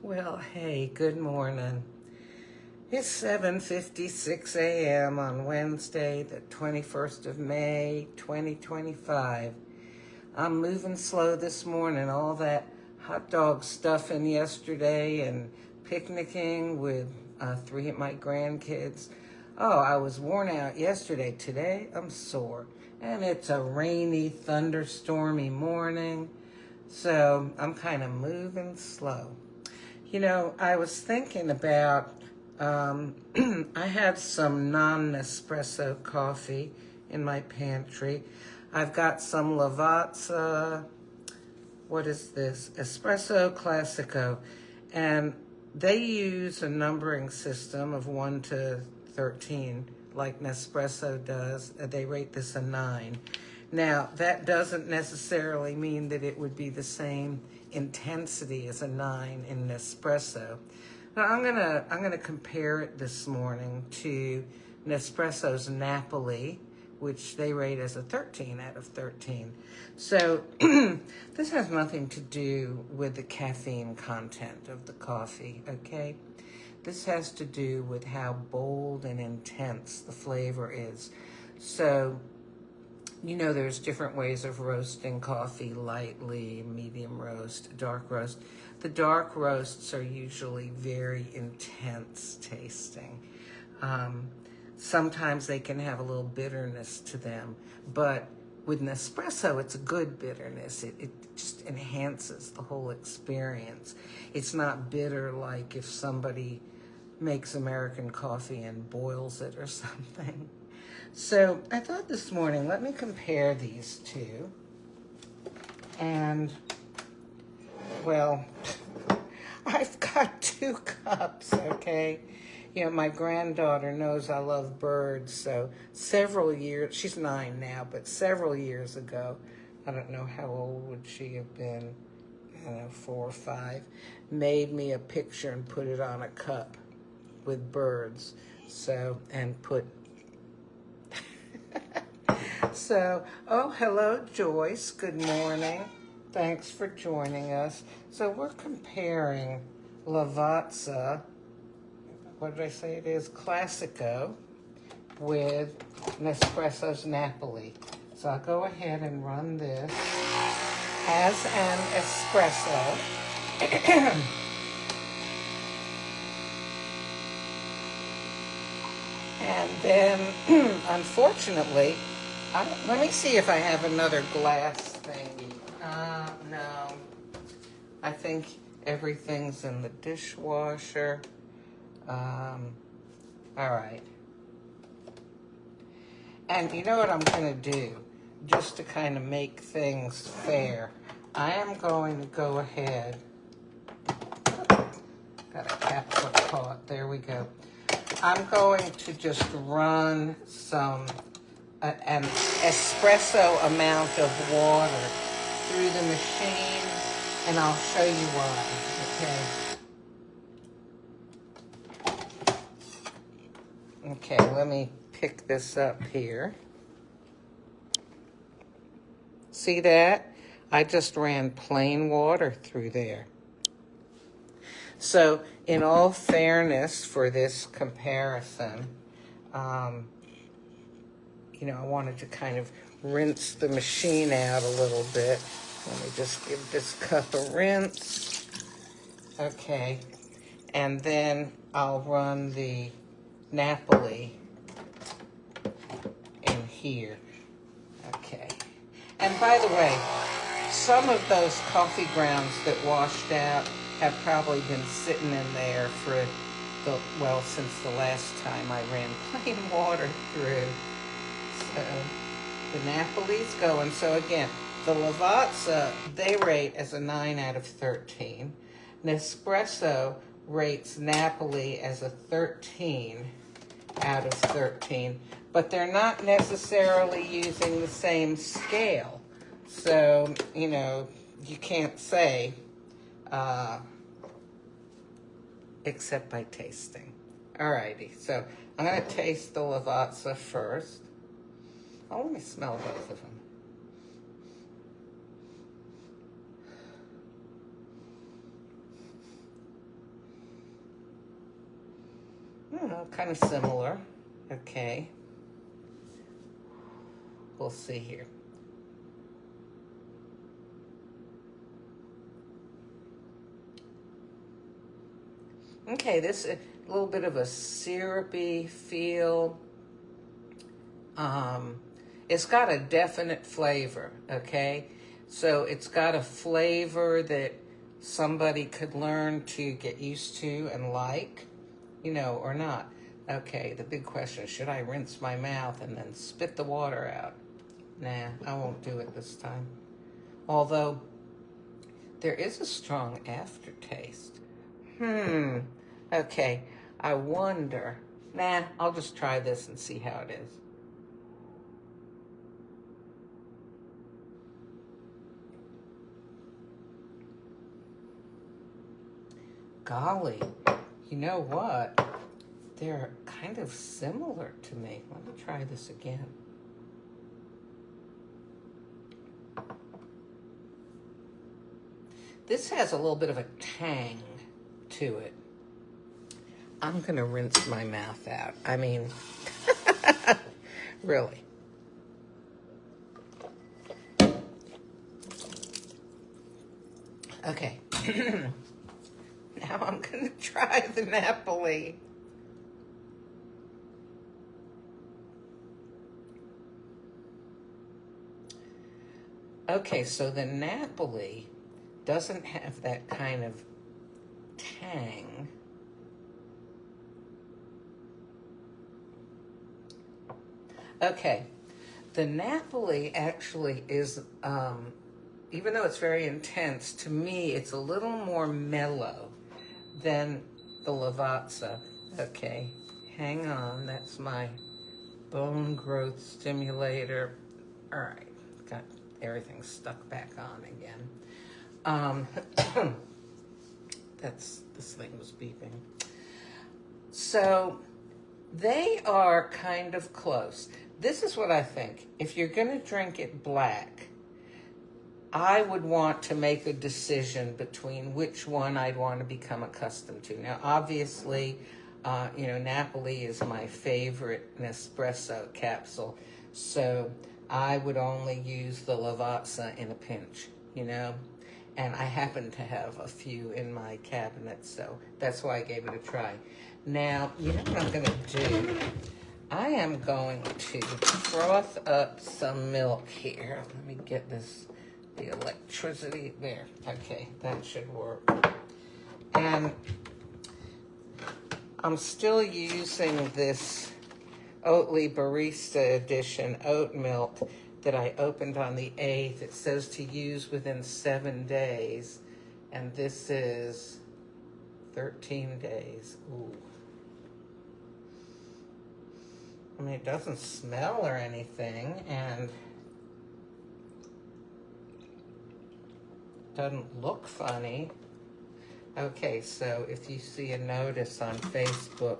Well, hey, good morning. It's 7:56 a.m. on Wednesday, the 21st of May, 2025. I'm moving slow this morning. All that hot dog stuffing yesterday and picnicking with three of my grandkids. Oh, I was worn out yesterday. Today, I'm sore. And it's a rainy, thunderstormy morning. So I'm kind of moving slow. I was thinking about, I have some non-Nespresso coffee in my pantry. I've got some Lavazza, what is this? Espresso Classico. And they use a numbering system of 1 to 13, like Nespresso does. They rate this a 9. Now, that doesn't necessarily mean that it would be the same intensity as a 9 in Nespresso. Now, I'm gonna compare it this morning to Nespresso's Napoli, which they rate as a 13 out of 13. So this has nothing to do with the caffeine content of the coffee, okay? This has to do with how bold and intense the flavor is. So, there's different ways of roasting coffee: lightly, medium roast, dark roast. The dark roasts are usually very intense tasting. Sometimes they can have a little bitterness to them, but with Nespresso, it's a good bitterness. It just enhances the whole experience. It's not bitter like if somebody makes American coffee and boils it or something. So I thought this morning, let me compare these two. And, well, I've got 2 cups, okay? My granddaughter knows I love birds, so several years, she's 9 now, but several years ago, I don't know how old would she have been, 4 or 5, made me a picture and put it on a cup with birds, and put oh, hello, Joyce. Good morning. Thanks for joining us. So we're comparing Lavazza, what did I say it is? Classico with Nespresso's Napoli. So I'll go ahead and run this as an espresso. And then, unfortunately, let me see if I have another glass thingy. No. I think everything's in the dishwasher. All right. And you know what I'm going to do, just to kind of make things fair? I am going to go ahead. Got a capsule caught. There we go. I'm going to just run an espresso amount of water through the machine, and I'll show you why, okay? Okay, let me pick this up here. See that? I just ran plain water through there. So, in all fairness for this comparison, I wanted to kind of rinse the machine out a little bit. Let me just give this cup a rinse. Okay, and then I'll run the Napoli in here. Okay, and by the way, some of those coffee grounds that washed out have probably been sitting in there for since the last time I ran plain water through. So the Napoli's going. So again, the Lavazza, they rate as a 9 out of 13. Nespresso rates Napoli as a 13 out of 13. But they're not necessarily using the same scale. So, you can't say, except by tasting. Alrighty, so I'm going to taste the Lavazza first. Oh, let me smell both of them. Kind of similar. Okay. We'll see here. Okay, this is a little bit of a syrupy feel. It's got a definite flavor, okay? So it's got a flavor that somebody could learn to get used to and like, you know, or not. Okay, the big question, should I rinse my mouth and then spit the water out? Nah, I won't do it this time. Although, there is a strong aftertaste. Okay, I wonder. Nah, I'll just try this and see how it is. Golly, you know what? They're kind of similar to me. Let me try this again. This has a little bit of a tang to it. I'm gonna rinse my mouth out. I mean, really. Okay. Now I'm gonna try the Napoli. Okay, so the Napoli doesn't have that kind of tang. Okay, the Napoli actually is, even though it's very intense, to me it's a little more mellow than the Lavazza. Okay, hang on, that's my bone growth stimulator. All right, got everything stuck back on again. This thing was beeping. So they are kind of close. This is what I think. If you're gonna drink it black, I would want to make a decision between which one I'd want to become accustomed to. Now, obviously, you know, Napoli is my favorite Nespresso capsule, so I would only use the Lavazza in a pinch, you know, and I happen to have a few in my cabinet, so that's why I gave it a try. Now, you know what I'm going to do? I am going to froth up some milk here. Let me get this, the electricity there. Okay, that should work. And I'm still using this Oatly Barista Edition oat milk that I opened on the 8th. It says to use within 7 days, and this is 13 days. Ooh. I mean, it doesn't smell or anything, and doesn't look funny. Okay, so if you see a notice on Facebook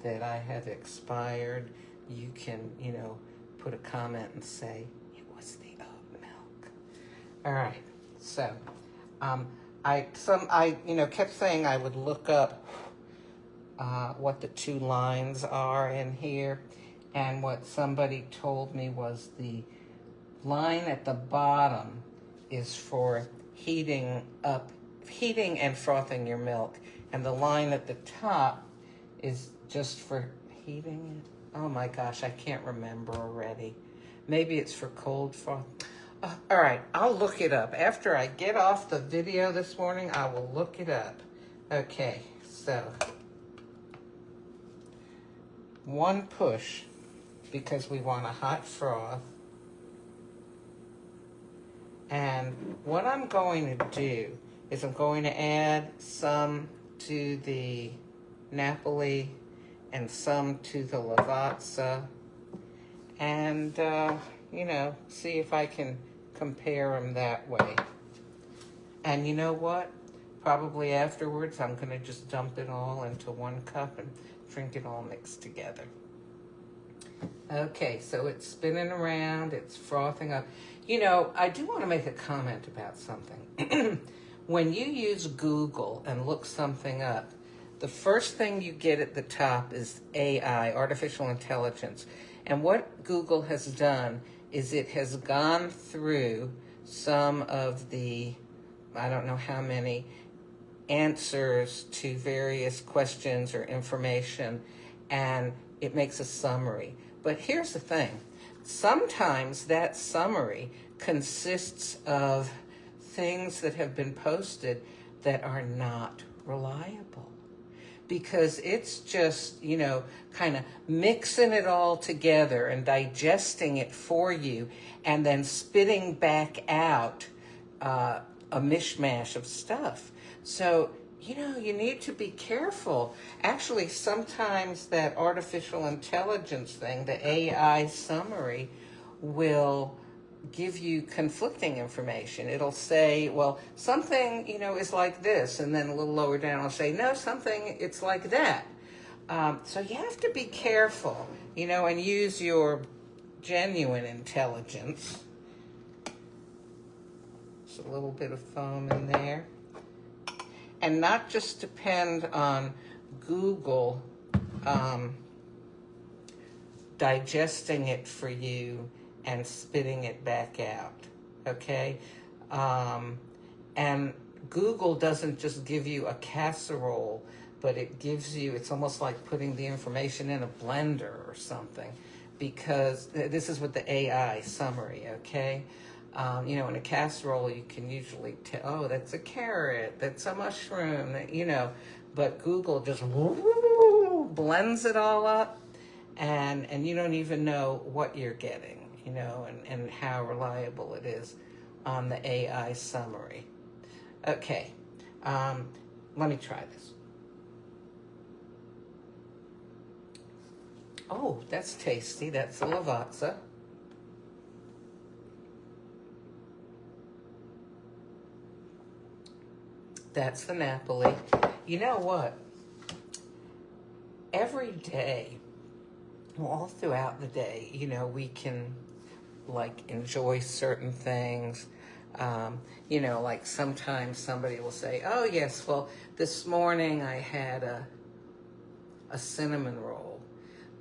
that I have expired, you can, you know, put a comment and say, it was the oat milk. All right, so I you know, kept saying I would look up what the two lines are in here, and what somebody told me was the line at the bottom is for heating and frothing your milk, and the line at the top is just for heating it. Oh my gosh, I can't remember already. Maybe it's for cold froth. All right, I'll look it up. After I get off the video this morning, I will look it up. Okay, so one push because we want a hot froth. And what I'm going to do is I'm going to add some to the Napoli and some to the Lavazza, and you know, see if I can compare them that way. And you know what? Probably afterwards I'm going to just dump it all into one cup and drink it all mixed together. Okay, so it's spinning around, it's frothing up. You know, I do want to make a comment about something. When you use Google and look something up, the first thing you get at the top is AI, artificial intelligence. And what Google has done is it has gone through some of the, I don't know how many, answers to various questions or information, and it makes a summary. But here's the thing. Sometimes that summary consists of things that have been posted that are not reliable, because it's just, kind of mixing it all together and digesting it for you and then spitting back out a mishmash of stuff. So, you need to be careful. Actually, sometimes that artificial intelligence thing, the AI summary, will give you conflicting information. It'll say, well, something, is like this, and then a little lower down it'll say, no, something, it's like that. So you have to be careful, and use your genuine intelligence. Just a little bit of foam in there. And not just depend on Google digesting it for you and spitting it back out, okay? And Google doesn't just give you a casserole, but it gives you, it's almost like putting the information in a blender or something, because this is with the AI summary, okay? In a casserole, you can usually tell, oh, that's a carrot, that's a mushroom, but Google just blends it all up, and you don't even know what you're getting, and how reliable it is on the AI summary. Okay, let me try this. Oh, that's tasty. That's a Lavazza. That's the Napoli. You know what? Every day, all throughout the day, we can enjoy certain things. Like sometimes somebody will say, oh yes, well, this morning I had a cinnamon roll.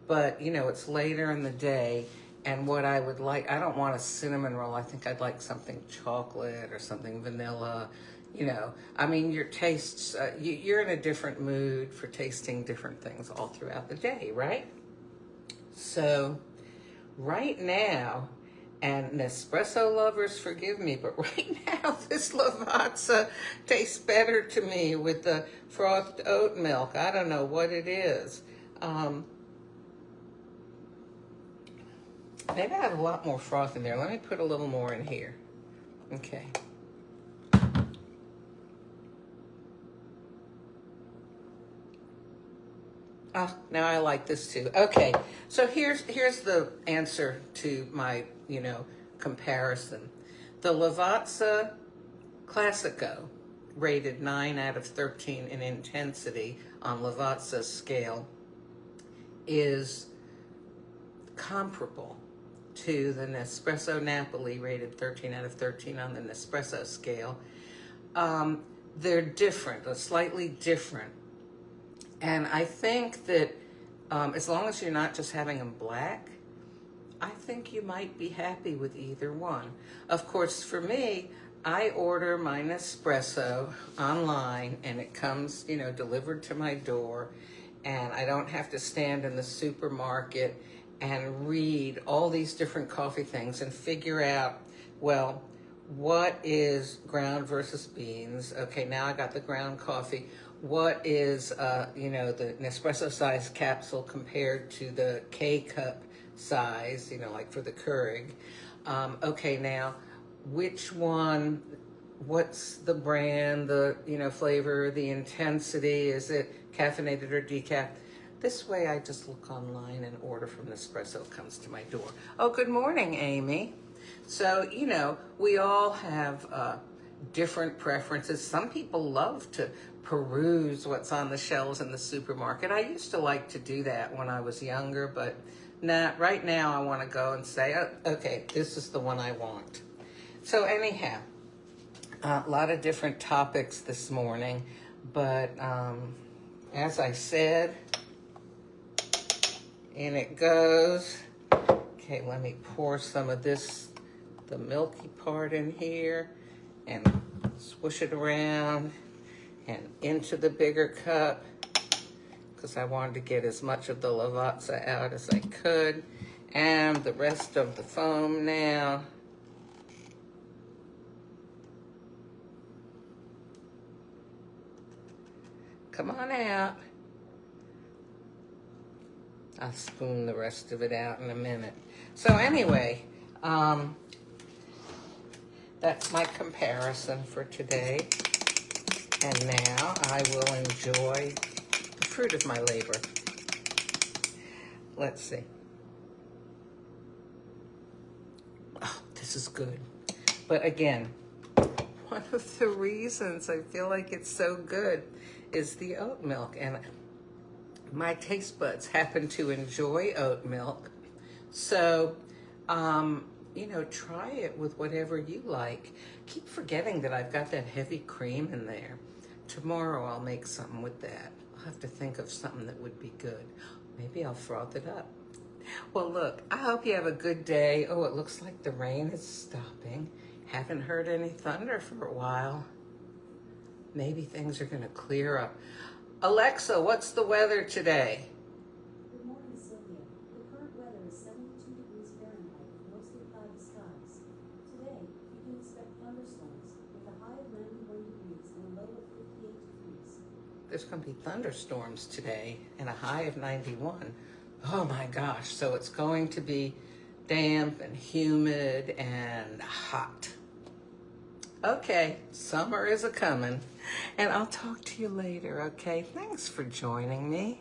But, it's later in the day, and what I would like, I don't want a cinnamon roll. I think I'd like something chocolate or something vanilla. Your tastes, you're in a different mood for tasting different things all throughout the day, right? So right now, and Nespresso lovers, forgive me, but right now this Lavazza tastes better to me with the frothed oat milk. I don't know what it is. Maybe I have a lot more froth in there. Let me put a little more in here. Okay. Oh, now I like this too. Okay, so here's the answer to my, comparison. The Lavazza Classico, rated 9 out of 13 in intensity on Lavazza's scale, is comparable to the Nespresso Napoli, rated 13 out of 13 on the Nespresso scale. They're different, slightly different. And I think that as long as you're not just having them black, I think you might be happy with either one. Of course, for me, I order my Nespresso online, and it comes, delivered to my door, and I don't have to stand in the supermarket and read all these different coffee things and figure out, well, what is ground versus beans? Okay, now I got the ground coffee. What is, the Nespresso size capsule compared to the K-cup size, like for the Keurig? Okay, now, which one, what's the brand, the, flavor, the intensity? Is it caffeinated or decaf? This way I just look online and order from Nespresso. It comes to my door. Oh, good morning, Amy. So, we all have different preferences. Some people love to peruse what's on the shelves in the supermarket. I used to like to do that when I was younger, but right now I want to go and say, oh, okay, this is the one I want. So anyhow, a lot of different topics this morning, but As I said, in it goes. Okay, let me pour some of this, the milky part in here, and swoosh it around and into the bigger cup, because I wanted to get as much of the Lavazza out as I could, and the rest of the foam now. Come on out. I'll spoon the rest of it out in a minute. So anyway, that's my comparison for today. And now I will enjoy the fruit of my labor. Let's see. Oh, this is good. But again, one of the reasons I feel like it's so good is the oat milk. And my taste buds happen to enjoy oat milk. So, you know, try it with whatever you like. Keep forgetting that I've got that heavy cream in there. Tomorrow I'll make something with that. I'll have to think of something that would be good. Maybe I'll froth it up. Well, look, I hope you have a good day. Oh, it looks like the rain is stopping. Haven't heard any thunder for a while. Maybe things are gonna clear up. Alexa, what's the weather today? Good morning, Sylvia. The current weather is 72 degrees Fahrenheit with mostly cloudy skies. Today, you can expect thunderstorms with a high of 91 degrees and a low of 58 degrees. There's going to be thunderstorms today and a high of 91. Oh my gosh, so it's going to be damp and humid and hot. Okay, summer is a-coming, and I'll talk to you later, okay? Thanks for joining me.